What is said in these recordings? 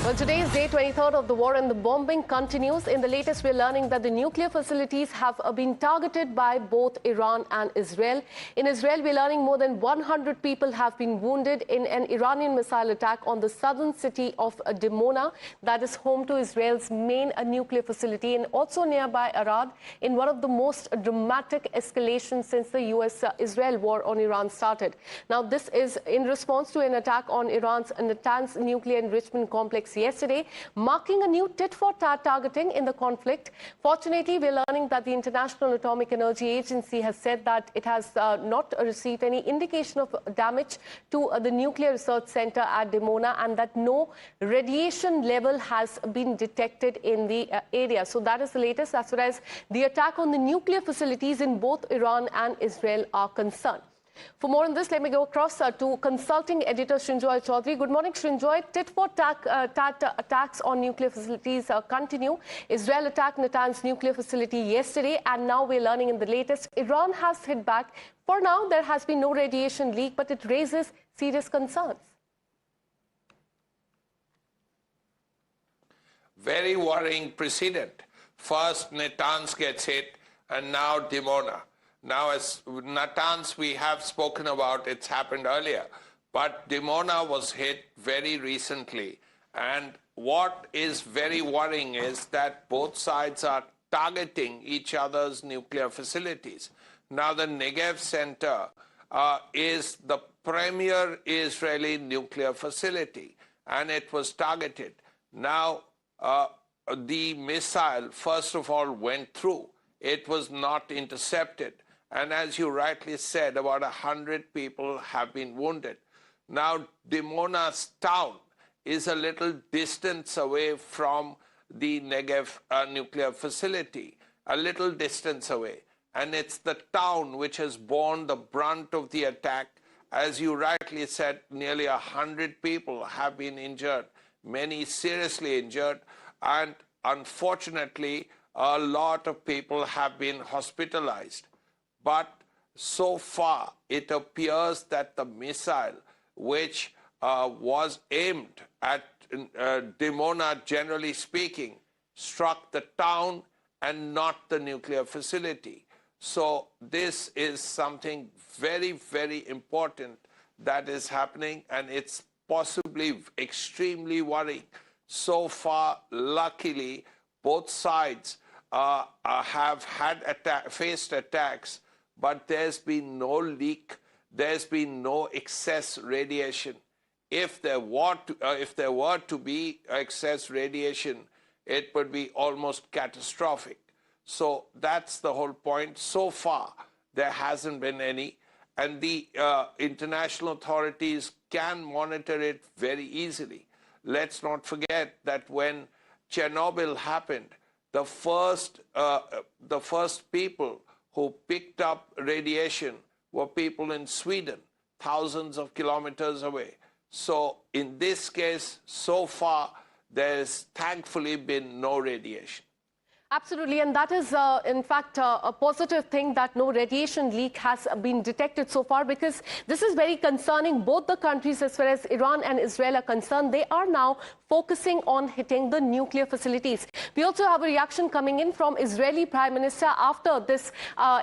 Well, today is day 23rd of the war and the bombing continues. In the latest, we're learning that the nuclear facilities have been targeted by both Iran and Israel. In Israel, we're learning more than 100 people have been wounded in an Iranian missile attack on the southern city of Dimona, that is home to Israel's main nuclear facility, and also nearby Arad, in one of the most dramatic escalations since the US-Israel war on Iran started. Now, this is in response to an attack on Iran's Natanz nuclear enrichment complex yesterday, marking a new tit-for-tat targeting in the conflict. Fortunately, we're learning that the International Atomic Energy Agency has said that it has not received any indication of damage to the Nuclear Research Center at Dimona, and that no radiation level has been detected in the area. So that is the latest as far as the attack on the nuclear facilities in both Iran and Israel are concerned. For more on this, let me go across to consulting editor Srinjoy Chaudhary. Good morning, Srinjoy. Tit-for-tat attacks on nuclear facilities continue. Israel attacked Natanz nuclear facility yesterday, and now we're learning in the latest, Iran has hit back. For now, there has been no radiation leak, but it raises serious concerns. Very worrying precedent. First, Natanz gets hit, and now Dimona. Now, as Natanz we have spoken about, it's happened earlier, but Dimona was hit very recently. And what is very worrying is that both sides are targeting each other's nuclear facilities. Now, the Negev Center is the premier Israeli nuclear facility, and it was targeted. Now, the missile, first of all, went through. It was not intercepted. And as you rightly said, about 100 people have been wounded. Now, Dimona's town is a little distance away from the Negev nuclear facility, a little distance away. And it's the town which has borne the brunt of the attack. As you rightly said, nearly 100 people have been injured, many seriously injured. And unfortunately, a lot of people have been hospitalized. But so far, it appears that the missile, which was aimed at Dimona, generally speaking, struck the town and not the nuclear facility. So this is something very, very important that is happening, and it's possibly extremely worrying. So far, luckily, both sides have faced attacks, but there's been no leak, there's been no excess radiation. If there were to be excess radiation, it would be almost catastrophic. So that's the whole point. So far, there hasn't been any, and the international authorities can monitor it very easily. Let's not forget that when Chernobyl happened, the first people who picked up radiation were people in Sweden, thousands of kilometers away. So in this case, so far, there's thankfully been no radiation. Absolutely, and that is, in fact, a positive thing that no radiation leak has been detected so far, because this is very concerning. Both the countries, as far as Iran and Israel are concerned, they are now focusing on hitting the nuclear facilities. We also have a reaction coming in from Israeli Prime Minister after this,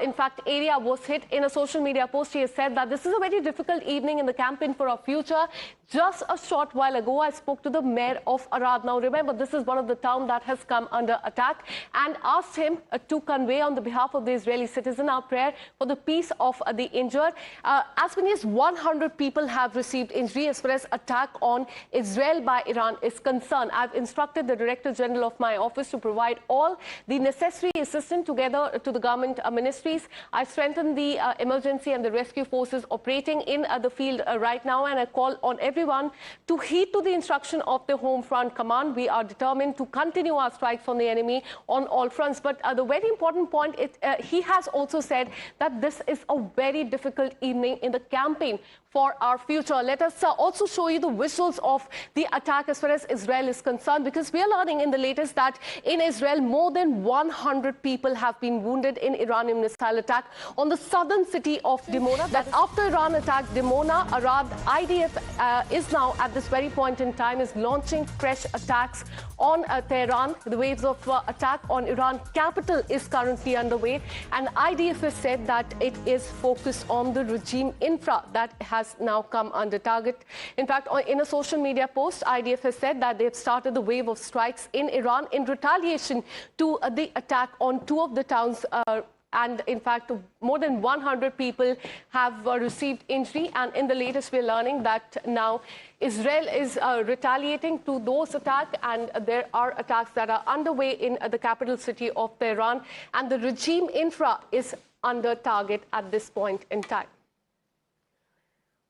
in fact, area was hit. In a social media post, he has said that this is a very difficult evening in the campaign for our future. Just a short while ago, I spoke to the mayor of Arad. Now, remember, this is one of the towns that has come under attack, and asked him to convey on the behalf of the Israeli citizen our prayer for the peace of the injured. As many as 100 people have received injury as far as attack on Israel by Iran is concerned. I've instructed the Director General of my office to provide all the necessary assistance together to the government ministries. I've strengthened the emergency and the rescue forces operating in the field right now, and I call on everyone to heed to the instruction of the Home Front Command. We are determined to continue our strikes on the enemy on all fronts. But the very important point, he has also said that this is a very difficult evening in the campaign for our future. Let us also show you the visuals of the attack as far as Israel is concerned, because we are learning in the latest that in Israel, more than 100 people have been wounded in Iranian missile attack on the southern city of Dimona. That after Iran attacked Dimona, Arad IDF is now at this very point in time is launching fresh attacks on Tehran. The waves of attack on Iran capital is currently underway, and IDF has said that it is focused on the regime infra that has now come under target. In fact, in a social media post, IDF has said that they've started the wave of strikes in Iran in retaliation to the attack on two of the towns. And in fact, more than 100 people have received injury. And in the latest, we're learning that now Israel is retaliating to those attacks. And there are attacks that are underway in the capital city of Tehran. And the regime infra is under target at this point in time.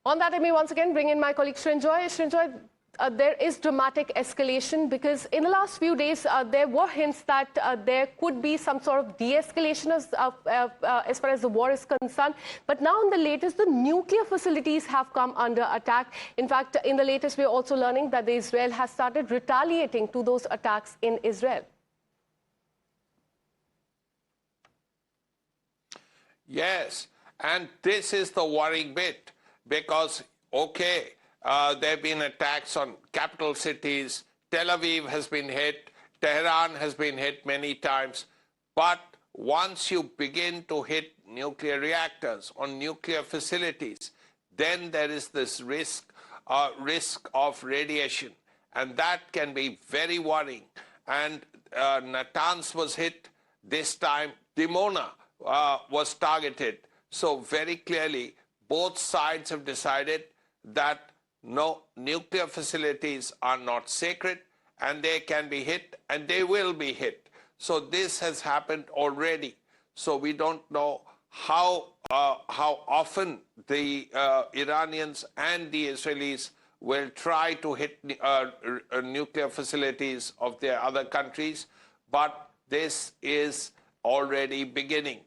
On that, let me once again bring in my colleague Srinjoy. Srinjoy, there is dramatic escalation because in the last few days, there were hints that there could be some sort of de-escalation as far as the war is concerned. But now in the latest, the nuclear facilities have come under attack. In fact, in the latest, we're also learning that Israel has started retaliating to those attacks in Israel. Yes, and this is the worrying bit. Because, okay, there have been attacks on capital cities. Tel Aviv has been hit. Tehran has been hit many times. But once you begin to hit nuclear reactors on nuclear facilities, then there is this risk of radiation. And that can be very worrying. And Natanz was hit. This time, Dimona was targeted. So very clearly, both sides have decided that no, nuclear facilities are not sacred and they can be hit and they will be hit. So this has happened already. So we don't know how often the Iranians and the Israelis will try to hit nuclear facilities of their other countries. But this is already beginning.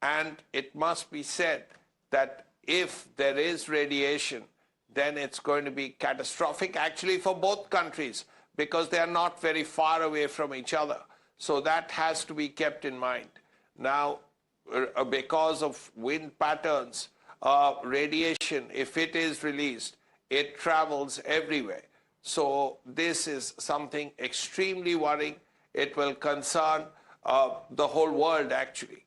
And it must be said that if there is radiation, then it's going to be catastrophic actually for both countries because they are not very far away from each other. So that has to be kept in mind. Now, because of wind patterns, radiation, if it is released, it travels everywhere. So this is something extremely worrying. It will concern the whole world actually.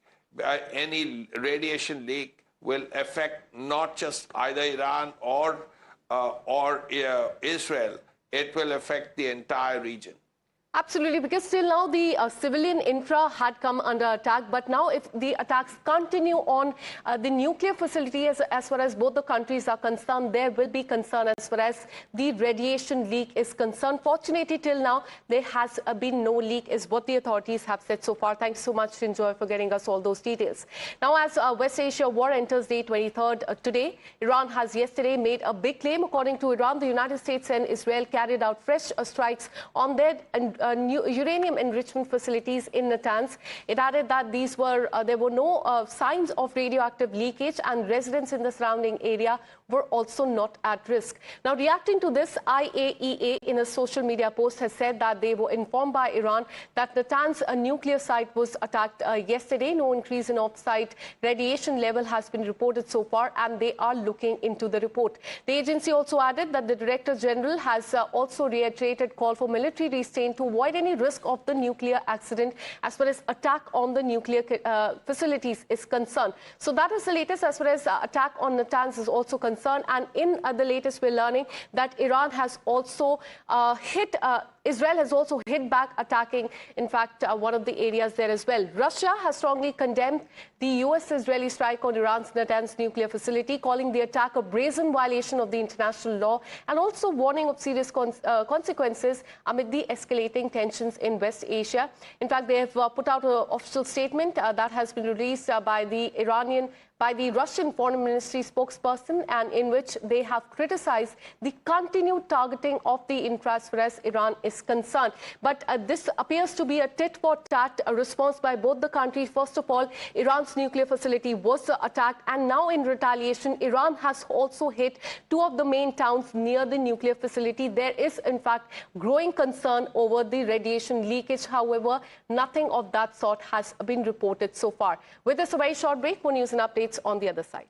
Any radiation leak will affect not just either Iran or Israel. It will affect the entire region. Absolutely, because till now the civilian infra had come under attack, but now if the attacks continue on the nuclear facility as far as both the countries are concerned, there will be concern as far as the radiation leak is concerned. Fortunately, till now, there has been no leak is what the authorities have said so far. Thanks so much, Srinjoy, for getting us all those details. Now, as West Asia war enters day 23rd today, Iran has yesterday made a big claim. According to Iran, the United States and Israel carried out fresh strikes on their new uranium enrichment facilities in Natanz. It added that there were no signs of radioactive leakage and residents in the surrounding area were also not at risk. Now, reacting to this, IAEA in a social media post has said that they were informed by Iran that Natanz, a nuclear site, was attacked yesterday. No increase in off-site radiation level has been reported so far, and they are looking into the report. The agency also added that the Director General has also reiterated call for military restraint to avoid any risk of the nuclear accident as far as attack on the nuclear facilities is concerned. So that is the latest as far as attack on Natanz is also concerned. And in the latest, we're learning that Iran has also Israel has also hit back, attacking, in fact, one of the areas there as well. Russia has strongly condemned the US-Israeli strike on Iran's Natanz nuclear facility, calling the attack a brazen violation of the international law and also warning of serious consequences amid the escalating tensions in West Asia. In fact, they have put out an official statement that has been released by the Iranian by the Russian Foreign Ministry spokesperson, and in which they have criticized the continued targeting of the infrastructure as far as Iran is concerned. But this appears to be a tit-for-tat response by both the countries. First of all, Iran's nuclear facility was attacked, and now in retaliation, Iran has also hit two of the main towns near the nuclear facility. There is, in fact, growing concern over the radiation leakage. However, nothing of that sort has been reported so far. With this, a very short break. More news and updates on the other side.